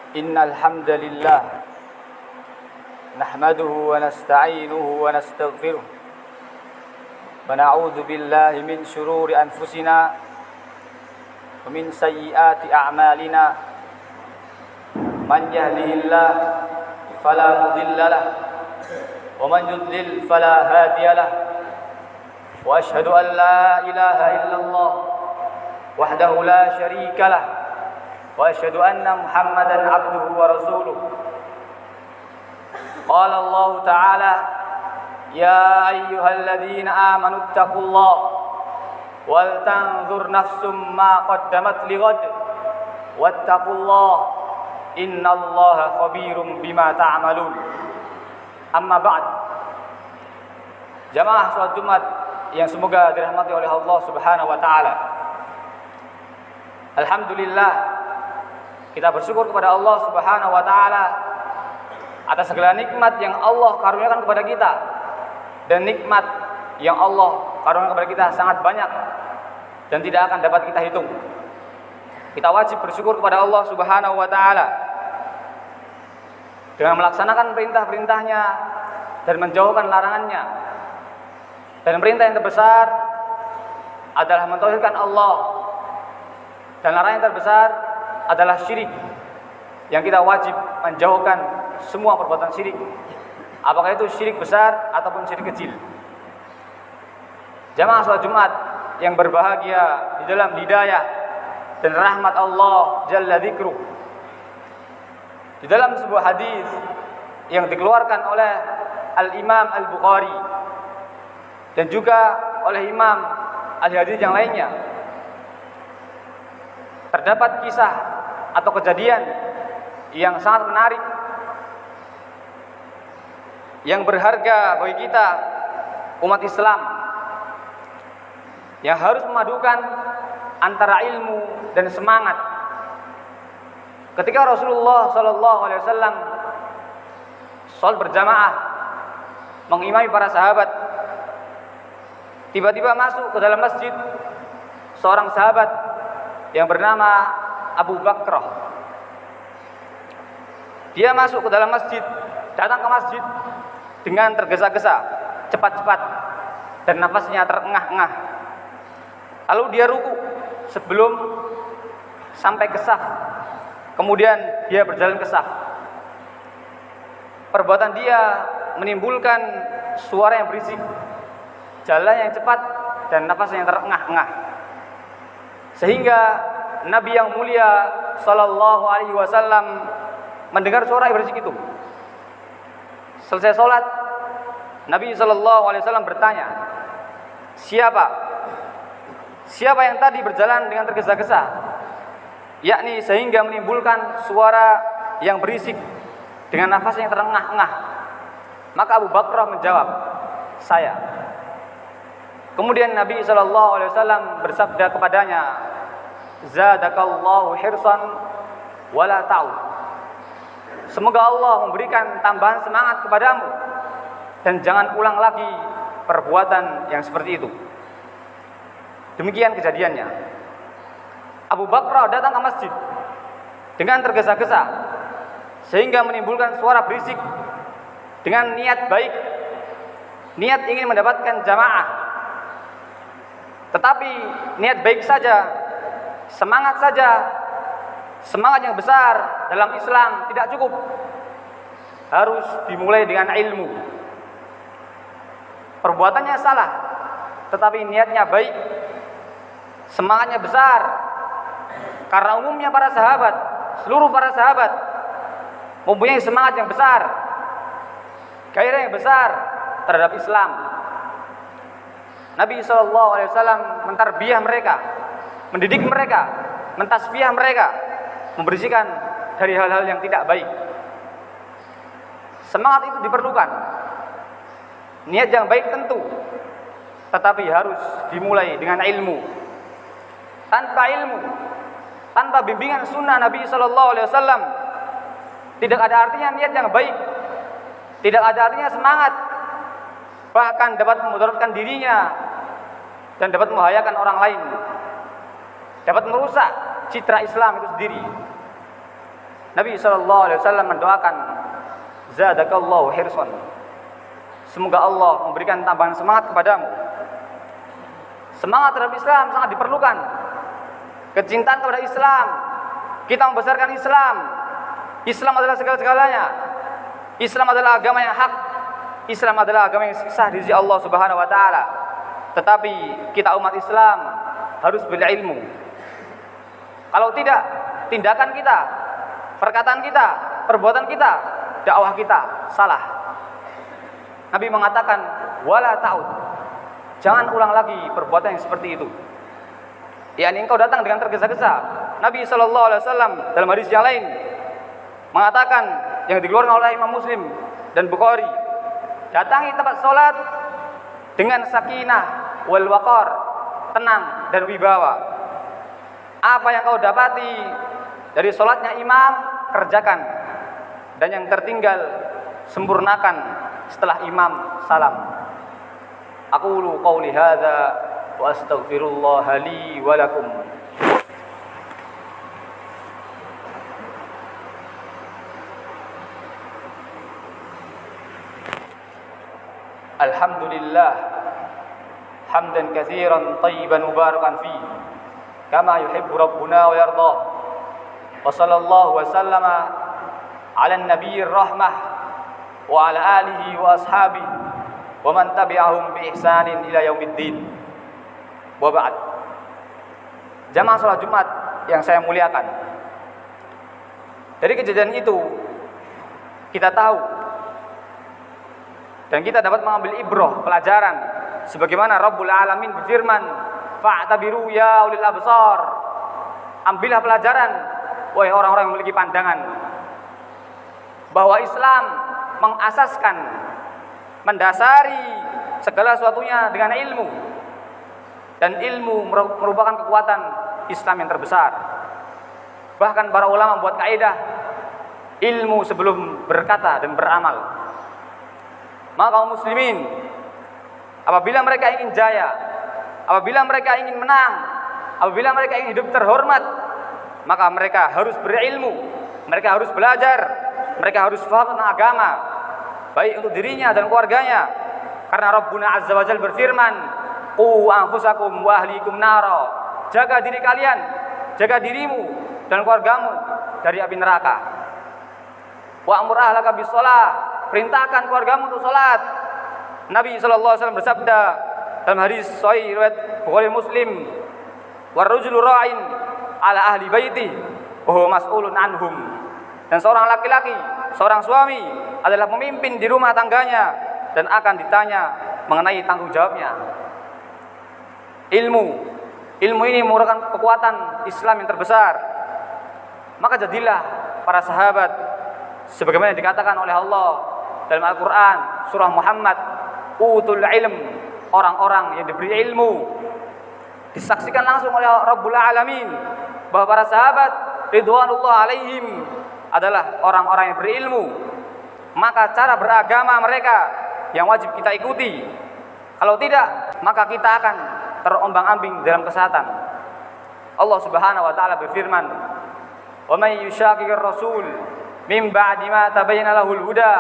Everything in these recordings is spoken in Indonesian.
إن الحمد لله نحمده ونستعينه ونستغفره ونعوذ بالله من شرور أنفسنا ومن سيئات أعمالنا من يهده الله فلا مضل له ومن يضلل فلا هادي له وأشهد أن لا إله إلا الله وحده لا شريك له وأشهد أن محمدا عبده ورسوله قال الله تعالى يا أيها الذين آمنوا اتقوا الله ولتنظر نفس ما قدمت لغد واتقوا الله إن الله خبير بما تعملون أما بعد. Jamaah salat Jumat yang semoga dirahmati oleh Allah Subhanahu wa taala. Alhamdulillah, kita bersyukur kepada Allah Subhanahu wa taala atas segala nikmat yang Allah karuniakan kepada kita. Dan nikmat yang Allah karuniakan kepada kita sangat banyak dan tidak akan dapat kita hitung. Kita wajib bersyukur kepada Allah Subhanahu wa taala dengan melaksanakan perintah-perintahnya dan menjauhkan larangannya. Dan perintah yang terbesar adalah mentauhidkan Allah, dan larangan yang terbesar adalah syirik, yang kita wajib menjauhkan semua perbuatan syirik, apakah itu syirik besar ataupun syirik kecil. Jamaah salat Jumat yang berbahagia di dalam hidayah dan rahmat Allah Jalla Dzikruh. Di dalam sebuah hadis yang dikeluarkan oleh Al-Imam Al-Bukhari dan juga oleh Imam Al-Hadits yang lainnya, terdapat kisah atau kejadian yang sangat menarik, yang berharga bagi kita umat Islam, yang harus memadukan antara ilmu dan semangat. Ketika Rasulullah SAW salat berjamaah mengimami para sahabat, tiba-tiba masuk ke dalam masjid seorang sahabat yang bernama Abu Bakrah. Dia masuk ke dalam masjid, datang ke masjid dengan tergesa-gesa, cepat-cepat, dan nafasnya terengah-engah. Lalu dia ruku sebelum sampai ke saf. Kemudian dia berjalan ke saf. Perbuatan dia menimbulkan suara yang berisik, jalan yang cepat, dan nafas yang terengah-engah. Sehingga Nabi yang mulia Sallallahu Alaihi Wasallam mendengar suara yang berisik itu. Selesai sholat, Nabi Sallallahu Alaihi Wasallam bertanya, Siapa yang tadi berjalan dengan tergesa-gesa, yakni sehingga menimbulkan suara yang berisik dengan nafas yang terengah-engah? Maka Abu Bakrah menjawab, saya. Kemudian Nabi SAW bersabda kepadanya, Zadakallahu hirsan wala ta'ud. Semoga Allah memberikan tambahan semangat kepadamu, dan jangan ulang lagi perbuatan yang seperti itu. Demikian kejadiannya. Abu Bakrah datang ke masjid dengan tergesa-gesa sehingga menimbulkan suara berisik dengan niat baik, niat ingin mendapatkan jamaah. Tetapi niat baik saja, semangat yang besar dalam Islam tidak cukup. Harus dimulai dengan ilmu. Perbuatannya salah, tetapi niatnya baik, semangatnya besar. Karena umumnya para sahabat, seluruh para sahabat mempunyai semangat yang besar, gairah yang besar terhadap Islam. Nabi SAW mentarbiyah mereka, mendidik mereka, mentasbiyah mereka, membersihkan dari hal-hal yang tidak baik. Semangat itu diperlukan, niat yang baik tentu, tetapi harus dimulai dengan ilmu. Tanpa ilmu, tanpa bimbingan sunnah Nabi SAW, tidak ada artinya niat yang baik, tidak ada artinya semangat, bahkan dapat memudaratkan dirinya dan dapat membahayakan orang lain, dapat merusak citra Islam itu sendiri. Nabi SAW mendoakan, zadakallahu hirsan, semoga Allah memberikan tambahan semangat kepadamu. Semangat terhadap Islam sangat diperlukan. Kecintaan kepada Islam, kita membesarkan Islam. Islam adalah segala-galanya. Islam adalah agama yang hak. Islam adalah agama yang sah di sisi Allah Subhanahu wa taala. Tetapi kita umat Islam harus berilmu. Kalau tidak, tindakan kita, perkataan kita, perbuatan kita, dakwah kita salah. Nabi mengatakan, wala ta'ud, jangan ulang lagi perbuatan yang seperti itu. yakni engkau datang dengan tergesa-gesa. Nabi SAW dalam hadis yang lain mengatakan, yang dikeluarkan oleh Imam Muslim dan Bukhari, datangi tempat sholat dengan sakinah wal waqar, tenang dan wibawa. Apa yang kau dapati dari sholatnya imam, kerjakan, dan yang tertinggal sempurnakan setelah imam salam. Aqulu qawli hadza wa astaghfirullah li wa lakum. Alhamdulillah hamdan katsiran tayyiban mubarakan fi kama yuhibbu rabbuna wa yarda. Wa sallallahu wa sallama ala an-nabiyyir rahmah wa ala alihi wa ashabihi wa man tabi'ahum bi ihsanin ila yaumiddin. Wa ba'd. Jamaah salat Jumat yang saya muliakan, dari kejadian itu kita tahu dan kita dapat mengambil ibrah, pelajaran, sebagaimana Rabbul Alamin berfirman, fa'tabiru ya ulil absar. Ambillah pelajaran, wahai orang-orang yang memiliki pandangan, bahwa Islam mengasaskan, mendasari segala sesuatunya dengan ilmu, dan ilmu merupakan kekuatan Islam yang terbesar. Bahkan para ulama membuat kaidah, ilmu sebelum berkata dan beramal. Maka kaum muslimin, apabila mereka ingin jaya, apabila mereka ingin menang, apabila mereka ingin hidup terhormat, maka mereka harus berilmu, mereka harus belajar, mereka harus paham tentang agama, baik untuk dirinya dan keluarganya. Karena Rabbuna Azza wa Jalla berfirman, qu anfusakum wa ahlikum nara. Jaga diri kalian, jaga dirimu dan keluargamu dari api neraka. Wa amur ahlaka bis shalah. Perintahkan keluargamu untuk salat. Nabi SAW bersabda dalam hadis sahih riwayat Bukhari Muslim, warrajulu ra'in ala ahli baiti wa huwa mas'ulun anhum. Dan seorang laki-laki, seorang suami adalah pemimpin di rumah tangganya dan akan ditanya mengenai tanggung jawabnya. Ilmu ini merupakan kekuatan Islam yang terbesar. Maka jadilah para sahabat sebagaimana dikatakan oleh Allah dalam Al-Quran surah Muhammad, utul ilm, orang-orang yang diberi ilmu. Disaksikan langsung oleh Rabbul Alamin bahwa para sahabat ridwanullah alaihim adalah orang-orang yang berilmu. Maka cara beragama mereka yang wajib kita ikuti. Kalau tidak, maka kita akan terombang-ambing dalam kesesatan. Allah Subhanahu wa taala berfirman, "Wa may yushaqiqir rasul min ba'di ma tabayyana lahul huda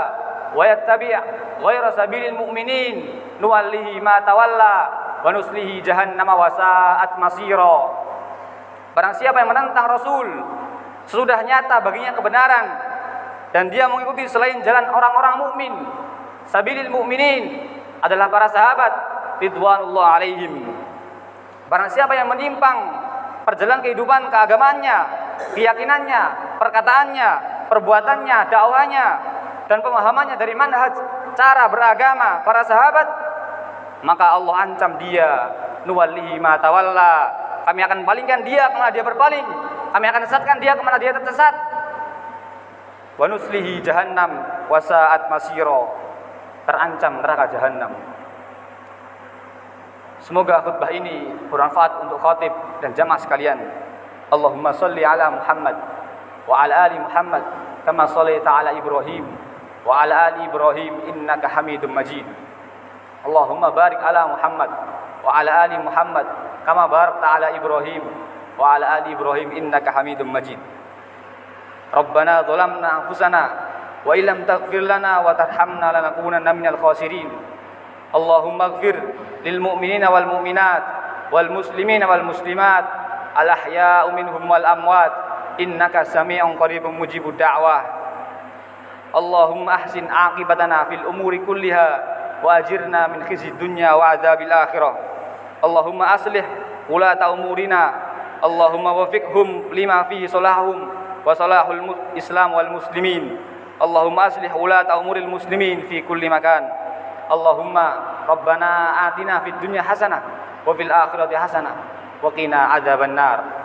wa yattabi' ghayra sabilil mu'minin nuwallihi ma tawalla wa nuslihi jahannama wa sa'at masira." Barang siapa yang menentang Rasul sesudah nyata baginya kebenaran dan dia mengikuti selain jalan orang-orang mukmin, sabilil mu'minin adalah para sahabat ridwanullah alaihim. Barang siapa yang menyimpang perjalanan kehidupan keagamaannya, keyakinannya, perkataannya, perbuatannya, dakwahnya, dan pemahamannya dari manhaj cara beragama para sahabat, maka Allah ancam dia, nuwallihi ma tawalla. Kami akan palingkan dia kemana dia berpaling, kami akan sesatkan dia kemana dia tersesat. Wa nuslihi jahannam wa sa'at masira. Terancam neraka jahannam. Semoga khutbah ini bermanfaat untuk khatib dan jamaah sekalian. Allahumma salli ala Muhammad wa ala ali Muhammad kama shallaita ala Ibrahim wa ala ali Ibrahim innaka Hamidum Majid. Allahumma barik ala Muhammad wa ala ali Muhammad kama barakta ala Ibrahim wa ala ali Ibrahim innaka Hamidum Majid. Rabbana zalamna anfusana wa illam taghfir lana wa tarhamna lanakunanna minal khasirin. Allahumma ighfir lil mu'minina wal mu'minat wal muslimina wal muslimat al ahya'u minhum wal amwat innaka sami'un qaribun mujibud da'wah. Allahumma ahsin aqibatana fil umuri kulliha wa ajirna min khizyid dunya wa adzabil akhirah. Allahumma aslih ulata umurina, Allahumma wafiqhum lima fihi salahum wa salahul islam wal muslimin. Allahumma aslih ulata umuril muslimin fi kulli makan. Allahumma rabbana atina fid dunya hasanah wa fil akhirati hasanah wa qina adzaban nar.